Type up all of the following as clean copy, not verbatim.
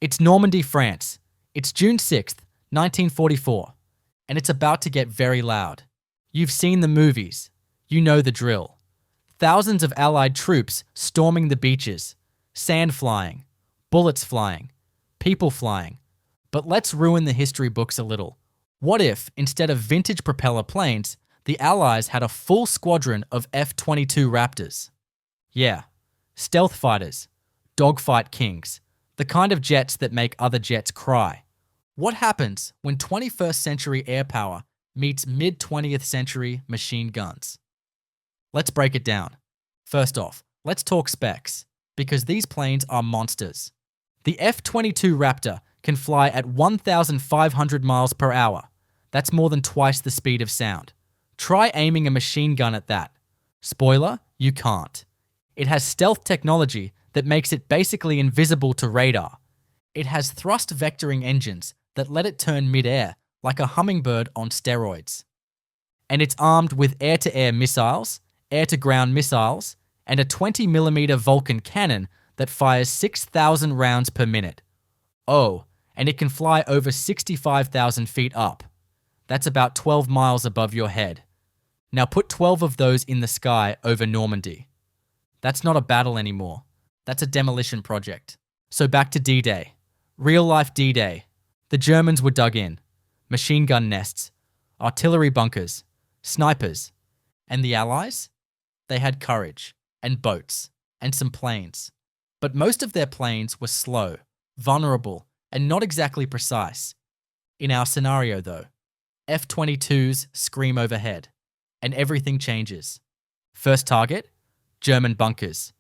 It's Normandy, France. It's June 6th, 1944, and it's about to get very loud. You've seen the movies. You know the drill. Thousands of Allied troops storming the beaches, sand flying, bullets flying, people flying. But let's ruin the history books a little. What if, instead of vintage propeller planes, the Allies had a full squadron of F-22 Raptors? Yeah, stealth fighters, dogfight kings, the kind of jets that make other jets cry. What happens when 21st century air power meets mid-20th century machine guns? Let's break it down. First off, let's talk specs, because these planes are monsters. The F-22 Raptor can fly at 1,500 miles per hour. That's more than twice the speed of sound. Try aiming a machine gun at that. Spoiler, you can't. It has stealth technology that makes it basically invisible to radar. It has thrust vectoring engines that let it turn mid-air like a hummingbird on steroids. And it's armed with air-to-air missiles, air-to-ground missiles, and a 20mm Vulcan cannon that fires 6,000 rounds per minute. Oh, and it can fly over 65,000 feet up. That's about 12 miles above your head. Now put 12 of those in the sky over Normandy. That's not a battle anymore. That's a demolition project. So back to D-Day. Real-life D-Day. The Germans were dug in. Machine gun nests, artillery bunkers, snipers. And the Allies? They had courage, and boats, and some planes. But most of their planes were slow, vulnerable, and not exactly precise. In our scenario though, F-22s scream overhead, and everything changes. First target? German bunkers.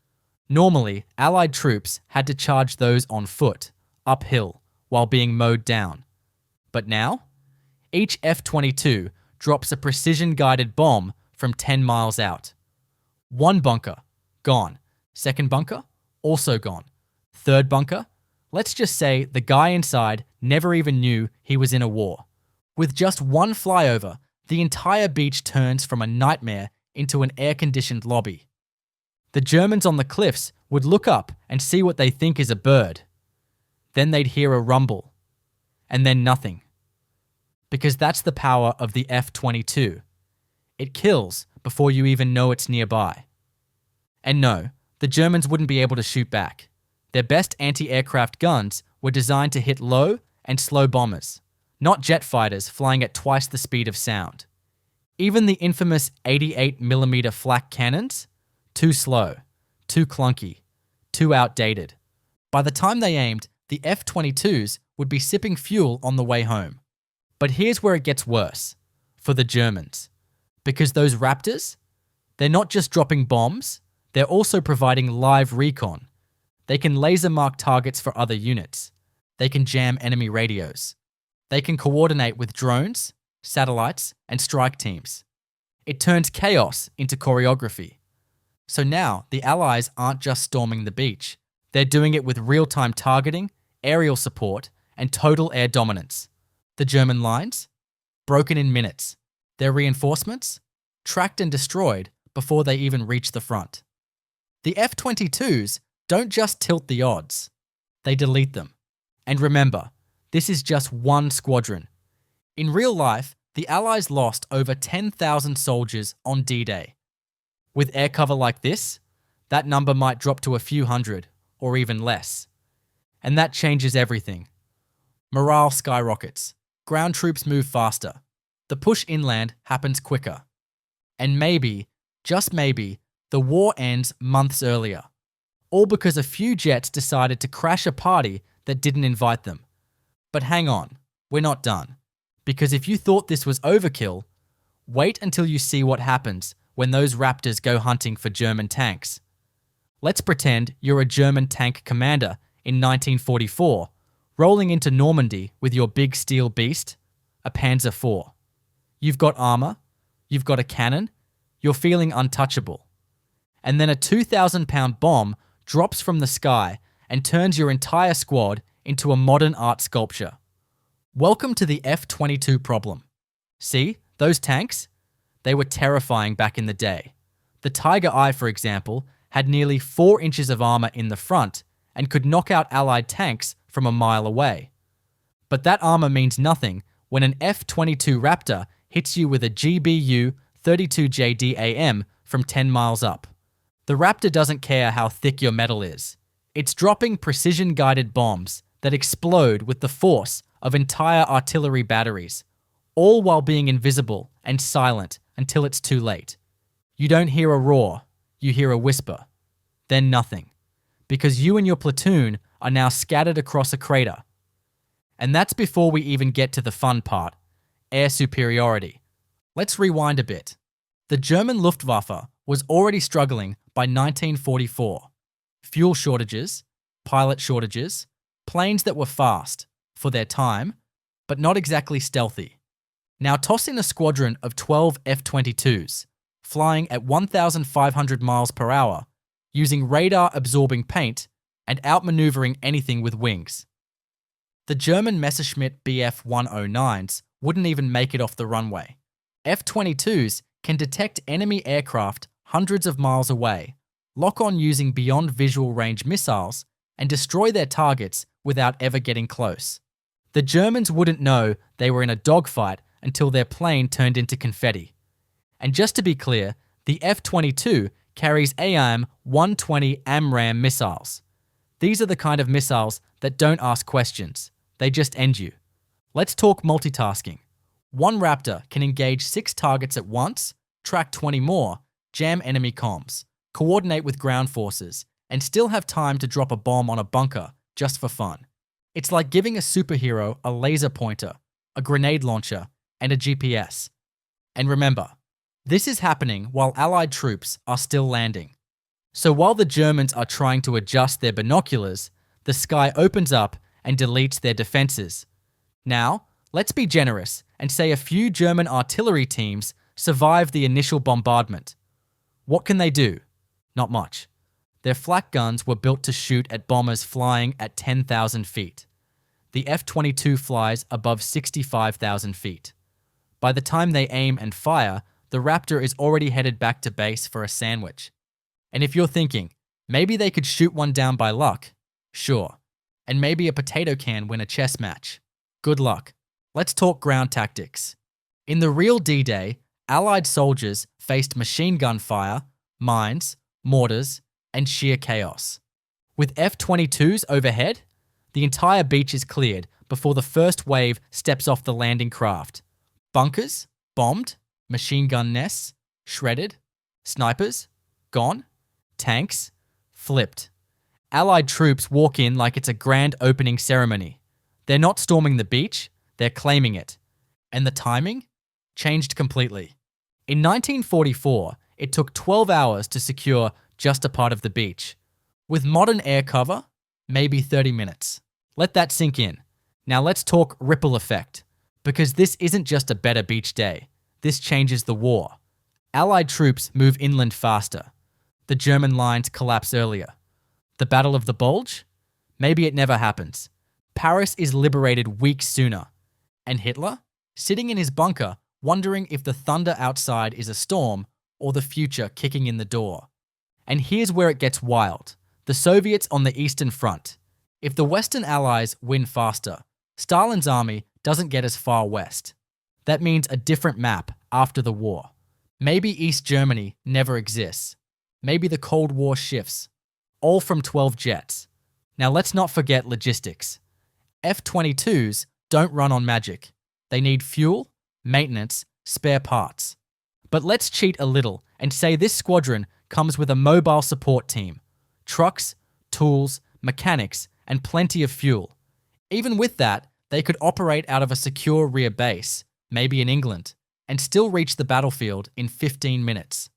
Normally, Allied troops had to charge those on foot, uphill, while being mowed down. But now? Each F-22 drops a precision-guided bomb from 10 miles out. One bunker, gone. Second bunker, also gone. Third bunker, let's just say the guy inside never even knew he was in a war. With just one flyover, the entire beach turns from a nightmare into an air-conditioned lobby. The Germans on the cliffs would look up and see what they think is a bird. Then they'd hear a rumble. And then nothing. Because that's the power of the F-22. It kills before you even know it's nearby. And no, the Germans wouldn't be able to shoot back. Their best anti-aircraft guns were designed to hit low and slow bombers, not jet fighters flying at twice the speed of sound. Even the infamous 88mm flak cannons? Too slow, too clunky, too outdated. By the time they aimed, the F-22s would be sipping fuel on the way home. But here's where it gets worse, for the Germans. Because those Raptors, they're not just dropping bombs, they're also providing live recon. They can laser mark targets for other units. They can jam enemy radios. They can coordinate with drones, satellites, and strike teams. It turns chaos into choreography. So now, the Allies aren't just storming the beach. They're doing it with real-time targeting, aerial support, and total air dominance. The German lines? Broken in minutes. Their reinforcements? Tracked and destroyed before they even reach the front. The F-22s don't just tilt the odds. They delete them. And remember, this is just one squadron. In real life, the Allies lost over 10,000 soldiers on D-Day. With air cover like this, that number might drop to a few hundred, or even less. And that changes everything. Morale skyrockets. Ground troops move faster. The push inland happens quicker. And maybe, just maybe, the war ends months earlier. All because a few jets decided to crash a party that didn't invite them. But hang on, we're not done. Because if you thought this was overkill, wait until you see what happens when those Raptors go hunting for German tanks. Let's pretend you're a German tank commander in 1944, rolling into Normandy with your big steel beast, a Panzer IV. You've got armor, you've got a cannon, you're feeling untouchable. And then a 2,000-pound bomb drops from the sky and turns your entire squad into a modern art sculpture. Welcome to the F-22 problem. See, those tanks? They were terrifying back in the day. The Tiger I, for example, had nearly 4 inches of armor in the front and could knock out Allied tanks from a mile away. But that armor means nothing when an F-22 Raptor hits you with a GBU 32JDAM from 10 miles up. The Raptor doesn't care how thick your metal is. It's dropping precision-guided bombs that explode with the force of entire artillery batteries, all while being invisible and silent until it's too late. You don't hear a roar, you hear a whisper. Then nothing. Because you and your platoon are now scattered across a crater. And that's before we even get to the fun part, air superiority. Let's rewind a bit. The German Luftwaffe was already struggling by 1944. Fuel shortages, pilot shortages, planes that were fast, for their time, but not exactly stealthy. Now toss in a squadron of 12 F-22s, flying at 1,500 miles per hour, using radar-absorbing paint and outmaneuvering anything with wings. The German Messerschmitt Bf 109s wouldn't even make it off the runway. F-22s can detect enemy aircraft hundreds of miles away, lock on using beyond visual range missiles, and destroy their targets without ever getting close. The Germans wouldn't know they were in a dogfight until their plane turned into confetti. And just to be clear, the F-22 carries AIM-120 AMRAAM missiles. These are the kind of missiles that don't ask questions, they just end you. Let's talk multitasking. One Raptor can engage 6 targets at once, track 20 more, jam enemy comms, coordinate with ground forces, and still have time to drop a bomb on a bunker just for fun. It's like giving a superhero a laser pointer, a grenade launcher, and a GPS. And remember, this is happening while Allied troops are still landing. So while the Germans are trying to adjust their binoculars, the sky opens up and deletes their defenses. Now, let's be generous and say a few German artillery teams survive the initial bombardment. What can they do? Not much. Their flak guns were built to shoot at bombers flying at 10,000 feet. The F-22 flies above 65,000 feet. By the time they aim and fire, the Raptor is already headed back to base for a sandwich. And if you're thinking, maybe they could shoot one down by luck, sure. And maybe a potato can win a chess match. Good luck. Let's talk ground tactics. In the real D-Day, Allied soldiers faced machine gun fire, mines, mortars, and sheer chaos. With F-22s overhead, the entire beach is cleared before the first wave steps off the landing craft. Bunkers, bombed, machine gun nests, shredded, snipers, gone, tanks, flipped. Allied troops walk in like it's a grand opening ceremony. They're not storming the beach, they're claiming it. And the timing? Changed completely. In 1944, it took 12 hours to secure just a part of the beach. With modern air cover, maybe 30 minutes. Let that sink in. Now let's talk ripple effect. Because this isn't just a better beach day. This changes the war. Allied troops move inland faster. The German lines collapse earlier. The Battle of the Bulge? Maybe it never happens. Paris is liberated weeks sooner. And Hitler? Sitting in his bunker, wondering if the thunder outside is a storm or the future kicking in the door. And here's where it gets wild. The Soviets on the Eastern Front. If the Western Allies win faster, Stalin's army doesn't get as far west. That means a different map after the war. Maybe East Germany never exists. Maybe the Cold War shifts. All from 12 jets. Now let's not forget logistics. F-22s don't run on magic. They need fuel, maintenance, spare parts. But let's cheat a little and say this squadron comes with a mobile support team. Trucks, tools, mechanics, and plenty of fuel. Even with that, they could operate out of a secure rear base, maybe in England, and still reach the battlefield in 15 minutes.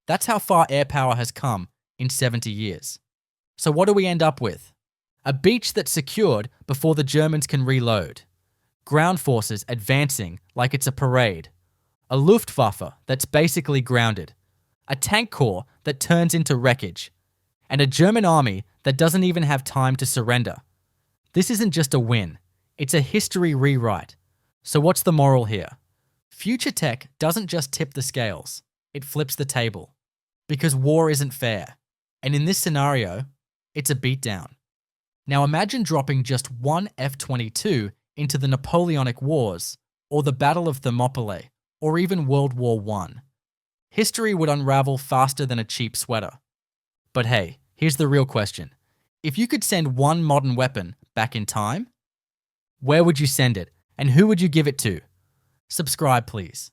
That's how far air power has come in 70 years. So what do we end up with? A beach that's secured before the Germans can reload. Ground forces advancing like it's a parade. A Luftwaffe that's basically grounded. A tank corps that turns into wreckage. And a German army that doesn't even have time to surrender. This isn't just a win. It's a history rewrite. So what's the moral here? Future tech doesn't just tip the scales. It flips the table. Because war isn't fair. And in this scenario, it's a beatdown. Now imagine dropping just one F-22 into the Napoleonic Wars, or the Battle of Thermopylae, or even World War I. History would unravel faster than a cheap sweater. But hey, here's the real question. If you could send one modern weapon back in time, where would you send it, and who would you give it to? Subscribe, please.